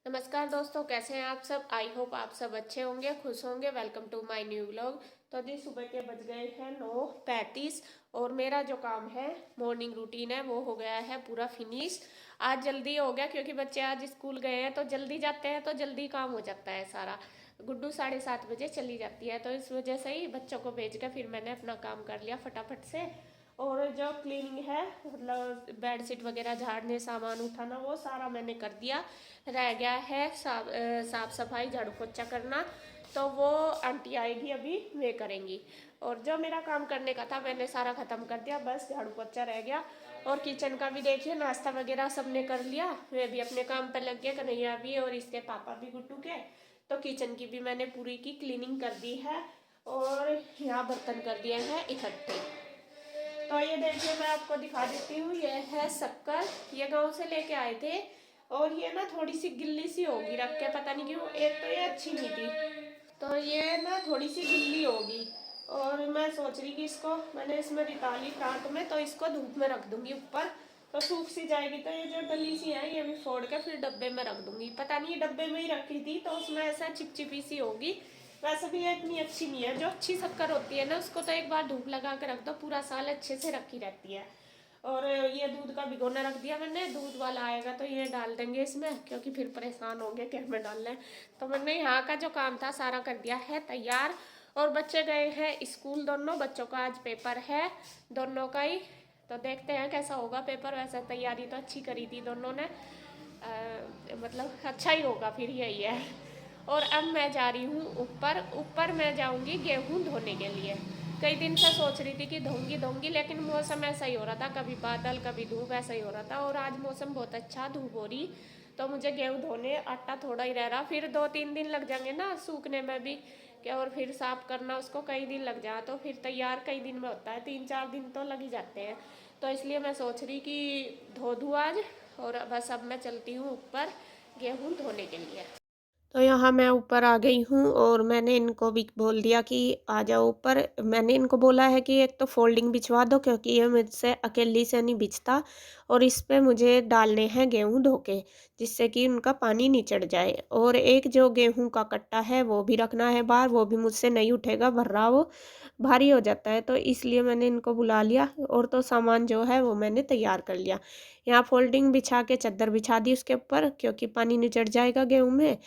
नमस्कार दोस्तों, कैसे हैं आप सब। आई होप आप सब अच्छे होंगे, खुश होंगे। Welcome to my new vlog. तो जी सुबह के बज गए हैं 9:35 और मेरा जो काम है, मॉर्निंग रूटीन है, वो हो गया है पूरा फिनिश। आज जल्दी हो गया क्योंकि बच्चे आज स्कूल गए हैं, तो जल्दी जाते हैं तो जल्दी काम हो जाता है सारा। गुड्डू 7:30 बजे चली जाती है, तो इस वजह से ही बच्चों को भेज के फिर मैंने अपना काम कर लिया फटाफट से। और जो क्लीनिंग है, मतलब बेडशीट वगैरह झाड़ने, सामान उठाना, वो सारा मैंने कर दिया। रह गया है साफ सफाई, झाड़ू पोछा करना, तो वो आंटी आएगी अभी, वे करेंगी। और जो मेरा काम करने का था मैंने सारा ख़त्म कर दिया, बस झाड़ू पोछा रह गया। और किचन का भी देखिए, नाश्ता वगैरह सबने कर लिया, वे भी अपने काम पर लग गए, कन्हैया भी और इसके पापा भी गुड्डू के। तो किचन की भी मैंने पूरी की क्लीनिंग कर दी है और यहाँ बर्तन कर दिए हैं इकट्ठे। तो ये देखिए, मैं आपको दिखा देती हूँ, ये है शक्कर, ये गांव से लेके आए थे। और ये ना थोड़ी सी गिल्ली सी होगी रख के, पता नहीं क्यों, एक तो ये अच्छी नहीं थी, तो ये ना थोड़ी सी गिल्ली होगी। और मैं सोच रही कि इसको मैंने इसमें निकाली टाट में, तो इसको धूप में रख दूंगी ऊपर, तो सूख सी जाएगी। तो ये जो डली सी है, ये भी फोड़ के फिर डब्बे में रख दूंगी। पता नहीं, ये डब्बे में ही रखी थी तो उसमें ऐसा चिपचिपी सी होगी। वैसे भी ये इतनी अच्छी नहीं है। जो अच्छी शक्कर होती है ना, उसको तो एक बार धूप लगा के रख दो, पूरा साल अच्छे से रखी रहती है। और ये दूध का भिगोना रख दिया मैंने, दूध वाला आएगा तो ये डाल देंगे इसमें, क्योंकि फिर परेशान होंगे कि हमें डालना है। तो मैंने यहाँ का जो काम था सारा कर दिया है तैयार। और बच्चे गए हैं स्कूल, दोनों बच्चों का आज पेपर है, दोनों का ही। तो देखते हैं कैसा होगा पेपर। वैसे तैयारी तो अच्छी करी थी दोनों ने, मतलब अच्छा ही होगा फिर, यही है। और अब मैं जा रही हूँ ऊपर। ऊपर मैं जाऊँगी गेहूँ धोने के लिए। कई दिन से सोच रही थी कि धोंगी, लेकिन मौसम ऐसा ही हो रहा था, कभी बादल कभी धूप, ऐसा ही हो रहा था। और आज मौसम बहुत अच्छा, धूप हो रही। तो मुझे गेहूँ धोने, आटा थोड़ा ही रह रहा, फिर 2-3 दिन लग जाएंगे ना सूखने में भी, क्या। और फिर साफ करना उसको कई दिन लग जाए, तो फिर तैयार कई दिन में होता है, 3-4 दिन तो लग ही जाते हैं। तो इसलिए मैं सोच रही कि धो दूँ आज। और बस अब मैं चलती हूँ ऊपर गेहूँ धोने के लिए। तो यहाँ मैं ऊपर आ गई हूँ और मैंने इनको भी बोल दिया कि आ जाओ ऊपर। मैंने इनको बोला है कि एक तो फोल्डिंग बिछवा दो, क्योंकि ये मुझसे अकेली से नहीं बिछता। और इस पे मुझे डालने हैं गेहूँ धो के, जिससे कि उनका पानी निचड़ जाए। और एक जो गेहूँ का कट्टा है वो भी रखना है बाहर, वो भी मुझसे नहीं उठेगा, भर रहा वो भारी हो जाता है। तो इसलिए मैंने इनको बुला लिया। और तो सामान जो है वो मैंने तैयार कर लिया। यहाँ फोल्डिंग बिछा के चादर बिछा दी उसके ऊपर, क्योंकि पानी निचड़ जाएगा गेहूँ में,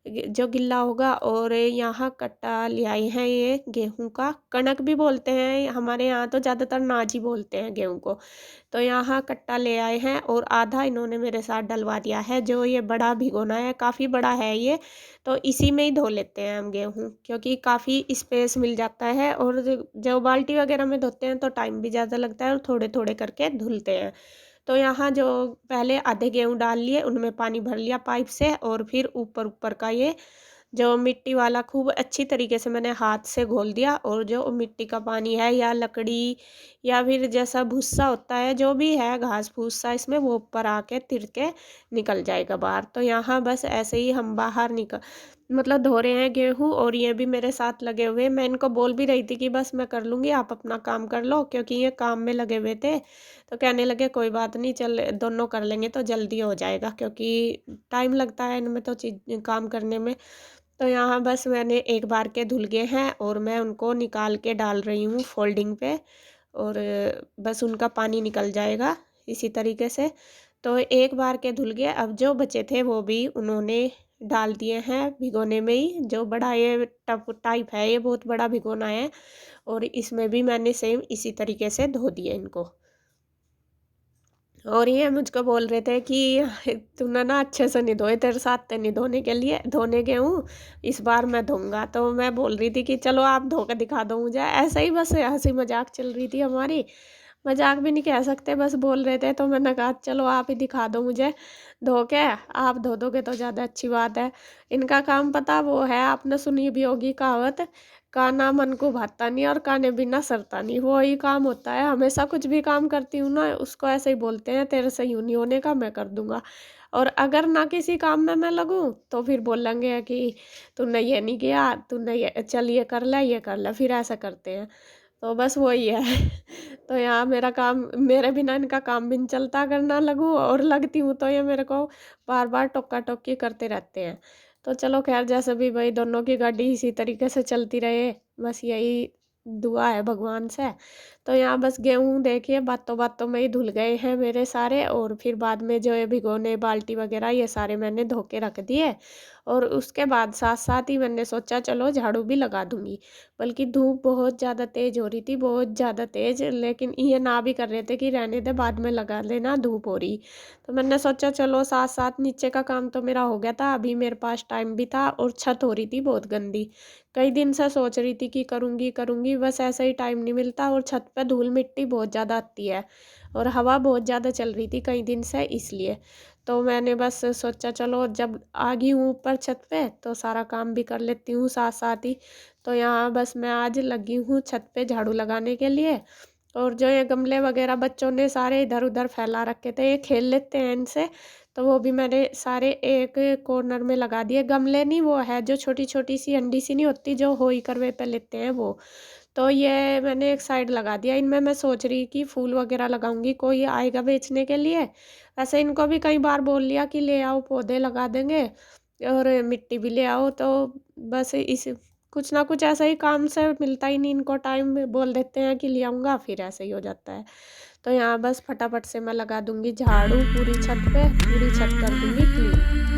जो गिल्ला होगा। और यहाँ कट्टा ले आए हैं, ये गेहूं का कणक भी बोलते हैं हमारे यहाँ, तो ज़्यादातर नाज ही बोलते हैं गेहूं को। तो यहाँ कट्टा ले आए हैं और आधा इन्होंने मेरे साथ डलवा दिया है। जो ये बड़ा भिगोना है, काफ़ी बड़ा है ये, तो इसी में ही धो लेते हैं हम गेहूं, क्योंकि काफ़ी स्पेस मिल जाता है। और जो बाल्टी वगैरह में धोते हैं तो टाइम भी ज़्यादा लगता है, और थोड़े थोड़े करके धुलते हैं। तो यहाँ जो पहले आधे गेहूँ डाल लिए, उनमें पानी भर लिया पाइप से, और फिर ऊपर ऊपर का ये जो मिट्टी वाला खूब अच्छी तरीके से मैंने हाथ से घोल दिया। और जो मिट्टी का पानी है, या लकड़ी, या फिर जैसा भूसा होता है, जो भी है घास भूसा, इसमें वो ऊपर आके तिर के निकल जाएगा बाहर। तो यहाँ बस ऐसे ही हम बाहर निकल, मतलब धो रहे हैं गेहूँ, और ये भी मेरे साथ लगे हुए। मैं इनको बोल भी रही थी कि बस मैं कर लूँगी, आप अपना काम कर लो, क्योंकि ये काम में लगे हुए थे। तो कहने लगे कोई बात नहीं, चल दोनों कर लेंगे तो जल्दी हो जाएगा, क्योंकि टाइम लगता है इनमें तो चीज काम करने में। तो यहाँ बस मैंने एक बार के धुल गए हैं, और मैं उनको निकाल के डाल रही हूँ फोल्डिंग पे। और बस उनका पानी निकल जाएगा इसी तरीके से। तो एक बार के धुल गए, अब जो बचे थे वो भी उन्होंने डाल दिए हैं भिगोने में ही। जो बड़ा ये टप टाइप है, ये बहुत बड़ा भिगोना है, और इसमें भी मैंने सेम इसी तरीके से धो दिए इनको। और ये मुझको बोल रहे थे कि तूने ना अच्छे से नहीं धोए, तेरे साथ तो नहीं धोने के लिए, धोने गए हूँ, इस बार मैं धोऊंगा। तो मैं बोल रही थी कि चलो आप धो के दिखा दो मुझे। ऐसे ही बस हंसी मजाक चल रही थी हमारी, मजाक भी नहीं कह सकते, बस बोल रहे थे। तो मैंने कहा चलो आप ही दिखा दो मुझे धो के, आप धो दोगे तो ज़्यादा अच्छी बात है। इनका काम पता वो है, आपने सुनी भी होगी कहावत, काना मन को भाता नहीं और काने बिना सरता नहीं। वो ही काम होता है, हमेशा कुछ भी काम करती हूँ ना, उसको ऐसे ही बोलते हैं, तेरे से यूँ नहीं होने का, मैं कर दूंगा। और अगर ना किसी काम में मैं लगूँ तो फिर बोलेंगे कि तूने ये नहीं किया, तूने ये चल ये कर ले, ये कर ले, फिर ऐसा करते हैं। तो बस वही है। तो यहाँ मेरा काम, मेरे बिना इनका काम भी नहीं चलता, अगर ना लगूँ और लगती हूँ तो ये मेरे को बार-बार टोका-टोकी करते रहते हैं। तो चलो ख़ैर जैसे भी भई दोनों की गाड़ी इसी तरीके से चलती रहे, बस यही दुआ है भगवान से। तो यहाँ बस गेहूँ देखिए बातों-बातों में ही धुल गए हैं मेरे सारे, और फिर बाद में जो ये भिगोने बाल्टी वग़ैरह ये सारे मैंने धो के रख दिए, और उसके बाद साथ-साथ ही मैंने सोचा चलो झाड़ू भी लगा दूँगी। बल्कि धूप बहुत ज़्यादा तेज़ हो रही थी, बहुत ज़्यादा तेज़, लेकिन ये ना भी कर रहे थे कि रहने दे बाद में लगा लेना, धूप हो रही। तो मैंने सोचा चलो साथ-साथ नीचे का काम तो मेरा हो गया था, अभी मेरे पास टाइम भी था और छत हो रही थी बहुत गंदी। कई दिन से सोच रही थी कि करूँगी, करूँगी, बस ऐसे ही टाइम नहीं मिलता, और छत पे धूल-मिट्टी बहुत ज़्यादा आती है और हवा बहुत ज़्यादा चल रही थी कई दिन से इसलिए। तो मैंने बस सोचा चलो जब आ गई हूँ ऊपर छत पे तो सारा काम भी कर लेती हूँ साथ-साथ ही। तो यहाँ बस मैं आज लगी हूँ छत पे झाड़ू लगाने के लिए, और जो ये गमले वगैरह बच्चों ने सारे इधर-उधर फैला रखे थे, ये खेल लेते हैं इनसे, तो वो भी मैंने सारे एक कॉर्नर में लगा दिए। गमले नहीं, वो है जो छोटी-छोटी सी अंडी सी नहीं होती जो होई करवे पे लेते हैं वो। तो ये मैंने एक साइड लगा दिया। इनमें मैं सोच रही कि फूल वगैरह लगाऊँगी, कोई आएगा बेचने के लिए। वैसे इनको भी कई बार बोल लिया कि ले आओ पौधे लगा देंगे और मिट्टी भी ले आओ, तो बस इस कुछ ना कुछ ऐसा ही काम से मिलता ही नहीं इनको टाइम, बोल देते हैं कि ले आऊँगा, फिर ऐसे ही हो जाता है। तो यहाँ बस फटाफट से मैं लगा दूँगी झाड़ू पूरी छत पे, पूरी छत कर दूँगी क्लीन।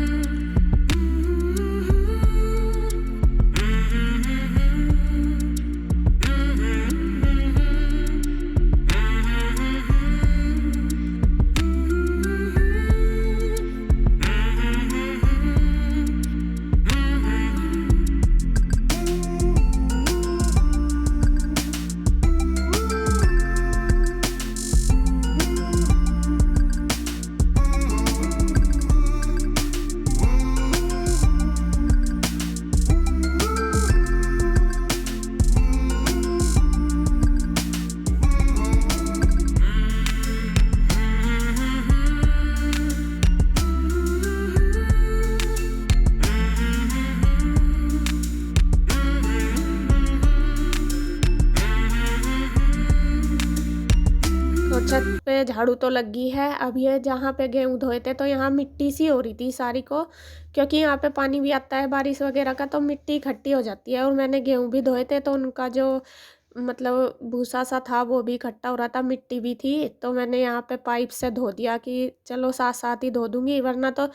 तो छत पे झाड़ू तो लगी है। अब ये जहाँ पे गेहूँ धोए थे तो यहाँ मिट्टी सी हो रही थी सारी को, क्योंकि यहाँ पे पानी भी आता है बारिश वगैरह का, तो मिट्टी इकट्ठी हो जाती है, और मैंने गेहूँ भी धोए थे तो उनका जो मतलब भूसा सा था वो भी इकट्ठा हो रहा था, मिट्टी भी थी, तो मैंने यहाँ पे पाइप से धो दिया कि चलो साथ-साथ ही धो दूँगी, वरना तो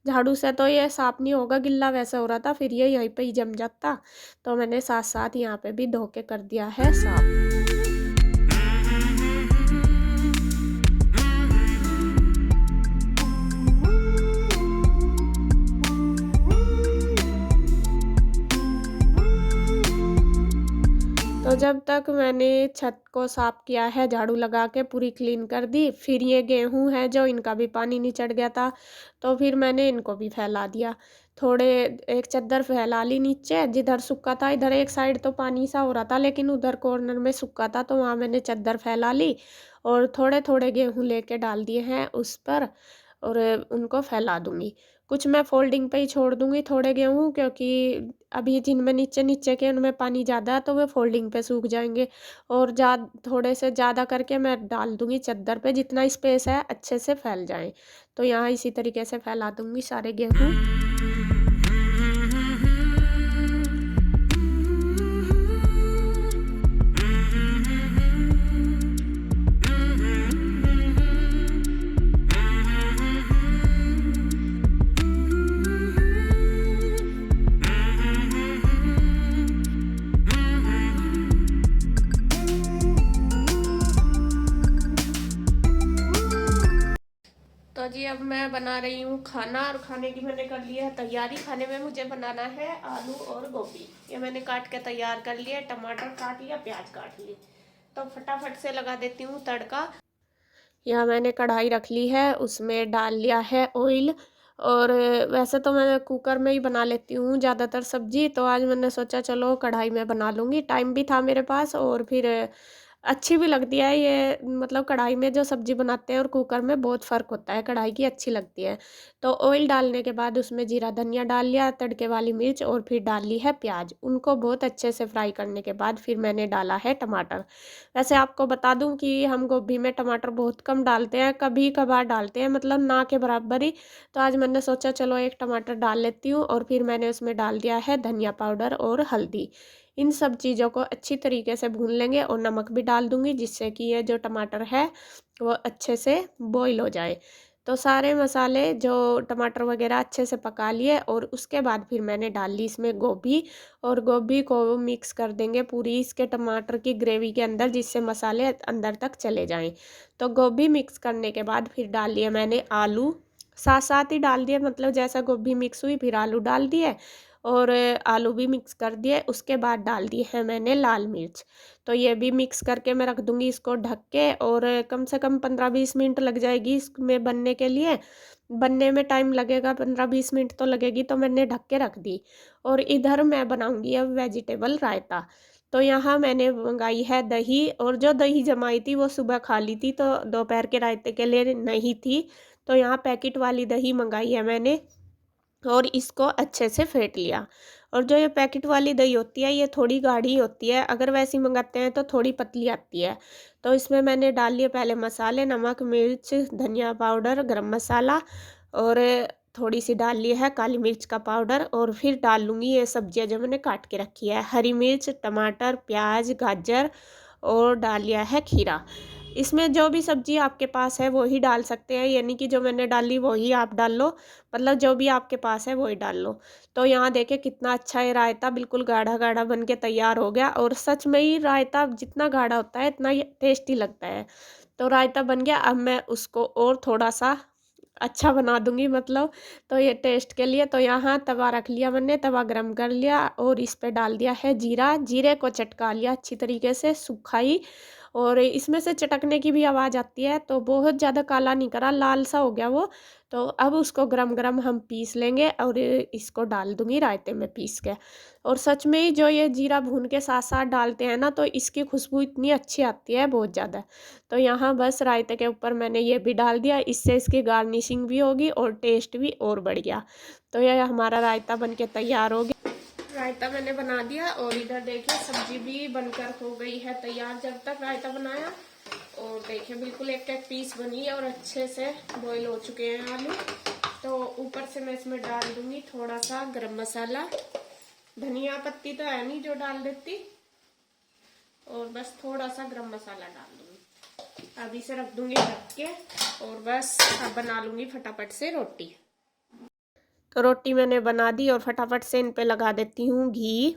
झाड़ू से तो ये साफ नहीं होगा, गिल्ला वैसे हो रहा था, फिर ये यहीं पे ही जम जाता। तो मैंने साथ-साथ यहाँ पे भी धो के कर दिया है साफ। तो जब तक मैंने छत को साफ किया है, झाड़ू लगा के पूरी क्लीन कर दी, फिर ये गेहूँ है जो इनका भी पानी नहीं चढ़ गया था, तो फिर मैंने इनको भी फैला दिया। थोड़े एक चद्दर फैला ली नीचे, जिधर सूखा था, इधर एक साइड तो पानी सा हो रहा था लेकिन उधर कॉर्नर में सूखा था, तो वहाँ मैंने चद्दर फैला ली और थोड़े-थोड़े गेहूँ लेके डाल दिए हैं उस पर, और उनको फैला दूँगी। कुछ मैं फ़ोल्डिंग पे ही छोड़ दूँगी थोड़े गेहूँ, क्योंकि अभी जिनमें नीचे-नीचे के उनमें पानी ज़्यादा है तो वे फ़ोल्डिंग पे सूख जाएँगे, और थोड़े से ज़्यादा करके मैं डाल दूँगी चद्दर पे, जितना स्पेस है अच्छे से फैल जाएँ। तो यहाँ इसी तरीके से फैला दूँगी सारे गेहूँ। तो जी अब मैं बना रही हूँ खाना, और खाने की मैंने कर ली है तैयारी। खाने में मुझे बनाना है आलू और गोभी, ये मैंने काट के तैयार कर लिया, टमाटर काट लिया, प्याज काट ली। तो फटाफट से लगा देती हूँ तड़का। यहाँ मैंने कढ़ाई रख ली है, उसमें डाल लिया है ऑयल, और वैसे तो मैं कुकर में ही बना लेती हूँ ज़्यादातर सब्जी, तो आज मैंने सोचा चलो कढ़ाई में बना लूँगी, टाइम भी था मेरे पास, और फिर अच्छी भी लगती है ये, मतलब कढ़ाई में जो सब्ज़ी बनाते हैं और कुकर में बहुत फ़र्क होता है, कढ़ाई की अच्छी लगती है। तो ऑयल डालने के बाद उसमें जीरा धनिया डाल लिया, तड़के वाली मिर्च और फिर डाल ली है प्याज। उनको बहुत अच्छे से फ्राई करने के बाद फिर मैंने डाला है टमाटर। वैसे आपको बता दूँ कि हम गोभी में टमाटर बहुत कम डालते हैं, कभी-कभार डालते हैं, मतलब ना के बराबर ही। तो आज मैंने सोचा चलो 1 टमाटर डाल लेती हूँ और फिर मैंने उसमें डाल दिया है धनिया पाउडर और हल्दी। इन सब चीज़ों को अच्छी तरीके से भून लेंगे और नमक भी डाल दूँगी, जिससे कि ये जो टमाटर है वो अच्छे से बॉईल हो जाए। तो सारे मसाले जो टमाटर वग़ैरह अच्छे से पका लिए और उसके बाद फिर मैंने डाल ली इसमें गोभी, और गोभी को मिक्स कर देंगे पूरी इसके टमाटर की ग्रेवी के अंदर, जिससे मसाले अंदर तक चले जाएँ। तो गोभी मिक्स करने के बाद फिर डाल लिए मैंने आलू, साथ-साथ ही डाल दिए, मतलब जैसा गोभी मिक्स हुई फिर आलू डाल दिए और आलू भी मिक्स कर दिए। उसके बाद डाल दी है मैंने लाल मिर्च। तो ये भी मिक्स करके मैं रख दूँगी इसको ढक के, और कम से कम 15-20 मिनट लग जाएगी इसमें बनने के लिए। बनने में टाइम लगेगा, 15-20 मिनट तो लगेगी, तो मैंने ढक के रख दी। और इधर मैं बनाऊँगी अब वेजिटेबल रायता। तो यहाँ मैंने मँगाई है दही, और जो दही जमाई थी वो सुबह खा ली थी, तो दोपहर के रायते के लिए नहीं थी। तो यहाँ पैकेट वाली दही मँगाई है मैंने और इसको अच्छे से फेंट लिया। और जो ये पैकेट वाली दही होती है ये थोड़ी गाढ़ी होती है, अगर वैसी मंगाते हैं तो थोड़ी पतली आती है। तो इसमें मैंने डाल लिए पहले मसाले, नमक, मिर्च, धनिया पाउडर, गरम मसाला, और थोड़ी सी डाल ली है काली मिर्च का पाउडर, और फिर डाल लूँगी ये सब्जियाँ जो मैंने काट के रखी है, हरी मिर्च, टमाटर, प्याज, गाजर, और डाल लिया है खीरा। इसमें जो भी सब्ज़ी आपके पास है वो ही डाल सकते हैं, यानी कि जो मैंने डाली वो ही आप डाल लो, मतलब जो भी आपके पास है वो ही डाल लो। तो यहाँ देखिए कितना अच्छा ये रायता बिल्कुल गाढ़ा-गाढ़ा बन के तैयार हो गया, और सच में ही रायता जितना गाढ़ा होता है इतना ही टेस्टी लगता है। तो रायता बन गया, अब मैं उसको और थोड़ा-सा अच्छा बना दूँगी, मतलब तो ये टेस्ट के लिए। तो यहाँ तवा रख लिया मैंने, तवा गरम कर लिया और इस पे डाल दिया है जीरा, जीरे को चटका लिया अच्छी तरीके से, सूखा ही, और इसमें से चटकने की भी आवाज़ आती है, तो बहुत ज़्यादा काला नहीं करा, लाल सा हो गया वो। तो अब उसको गरम-गरम हम पीस लेंगे और इसको डाल दूँगी रायते में पीस के। और सच में ही जो ये जीरा भून के साथ-साथ डालते हैं ना, तो इसकी खुशबू इतनी अच्छी आती है बहुत ज़्यादा। तो यहाँ बस रायते के ऊपर मैंने ये भी डाल दिया, इससे इसकी गार्निशिंग भी होगी और टेस्ट भी और बढ़ गया। तो ये हमारा रायता बन के तैयार हो गया। रायता मैंने बना दिया और इधर देखिए सब्जी भी बनकर हो गई है तैयार जब तक रायता बनाया। और देखिए बिल्कुल एक एक पीस बनी है और अच्छे से बॉईल हो चुके हैं आलू। तो ऊपर से मैं इसमें डाल दूंगी थोड़ा सा गरम मसाला, धनिया पत्ती तो है नहीं जो डाल देती, और बस थोड़ा सा गरम मसाला डाल दूंगी। अब इसे रख दूंगी ढक के, और बस अब बना लूंगी फटाफट से रोटी। तो रोटी मैंने बना दी और फटाफट से इन पे लगा देती हूँ घी।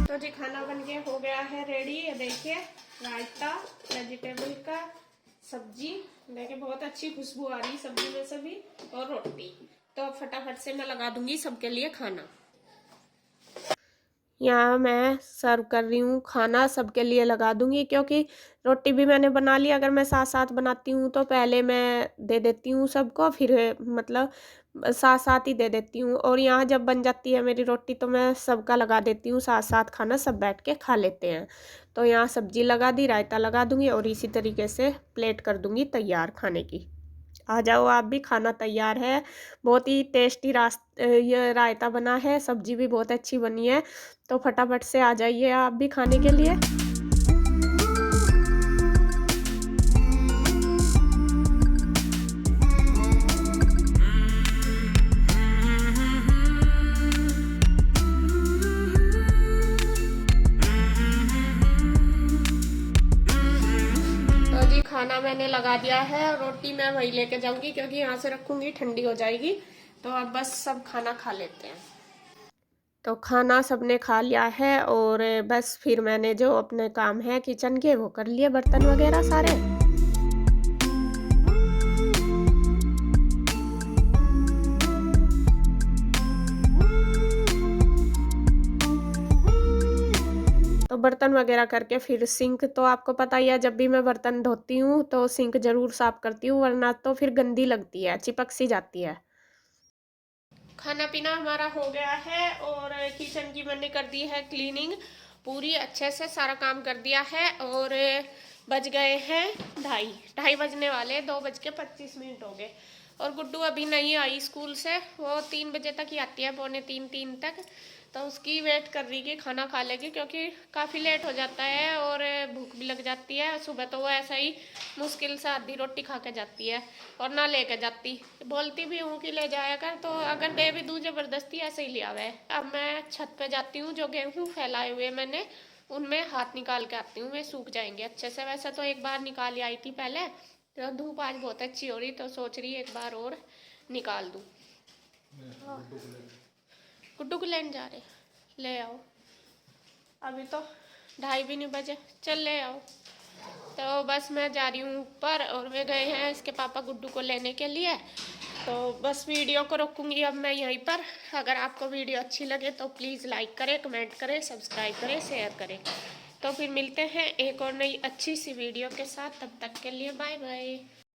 तो जी खाना बन के हो गया है रेडी। ये देखिए रायता, वेजिटेबल का सब्जी, देखिए बहुत अच्छी खुशबू आ रही सब्जी में से भी, और रोटी। तो फटाफट से मैं लगा दूंगी सबके लिए खाना। यहाँ मैं सर्व कर रही हूँ खाना, सबके लिए लगा दूँगी, क्योंकि रोटी भी मैंने बना ली। अगर मैं साथ-साथ बनाती हूँ तो पहले मैं दे देती हूँ सबको, फिर मतलब साथ-साथ ही दे देती हूँ, और यहाँ जब बन जाती है मेरी रोटी तो मैं सबका लगा देती हूँ साथ-साथ खाना, सब बैठ के खा लेते हैं। तो यहाँ सब्जी लगा दी, रायता लगा दूँगी और इसी तरीके से प्लेट कर दूँगी तैयार खाने की। आ जाओ आप भी, खाना तैयार है। बहुत ही टेस्टी ये रायता बना है, सब्जी भी बहुत अच्छी बनी है। तो फटाफट से आ जाइए आप भी खाने के लिए। तो जी खाना मैंने लगा दिया है, रोटी मैं वही लेके जाऊंगी क्योंकि यहाँ से रखूंगी ठंडी हो जाएगी। तो अब बस सब खाना खा लेते हैं। तो खाना सबने खा लिया है और बस फिर मैंने जो अपने काम है किचन के वो कर लिए, बर्तन वगैरह सारे। तो बर्तन वगैरह करके फिर सिंक, तो आपको पता ही है जब भी मैं बर्तन धोती हूँ तो सिंक ज़रूर साफ़ करती हूँ, वरना तो फिर गंदी लगती है, चिपक सी जाती है। खाना पीना हमारा हो गया है और किचन की मैंने कर दी है क्लीनिंग पूरी अच्छे से, सारा काम कर दिया है। और बज गए हैं 2:30 बजने वाले, 2:25 हो गए। और गुड्डू अभी नहीं आई स्कूल से, वो 3 बजे तक ही आती है, पौने 3 तक। तो उसकी वेट कर रही कि खाना खा लेगी, क्योंकि काफ़ी लेट हो जाता है और भूख भी लग जाती है। सुबह तो वो ऐसा ही मुश्किल से आधी रोटी खा के जाती है और ना लेके जाती, बोलती भी हूँ कि ले जाया कर, तो अगर दे भी दूँ ज़बरदस्ती ऐसे ही ले आवे। अब मैं छत पे जाती हूँ, जो गेहूँ फैलाए हुए मैंने उनमें हाथ निकाल के आती हूँ, वे सूख जाएंगे अच्छे से। वैसे तो एक बार निकाल आई थी पहले, तो धूप आज बहुत अच्छी हो रही, तो सोच रही एक बार और निकाल दूँ। गुड्डू को लेने जा रहे, ले आओ। अभी तो 2:30 भी नहीं बजे, चल ले आओ। तो बस मैं जा रही हूँ ऊपर, और वे गए हैं इसके पापा गुड्डू को लेने के लिए। तो बस वीडियो को रोकूंगी अब मैं यहीं पर। अगर आपको वीडियो अच्छी लगे तो प्लीज़ लाइक करें, कमेंट करें, सब्सक्राइब करें, शेयर करें। तो फिर मिलते हैं एक और नई अच्छी सी वीडियो के साथ, तब तक के लिए बाय बाय।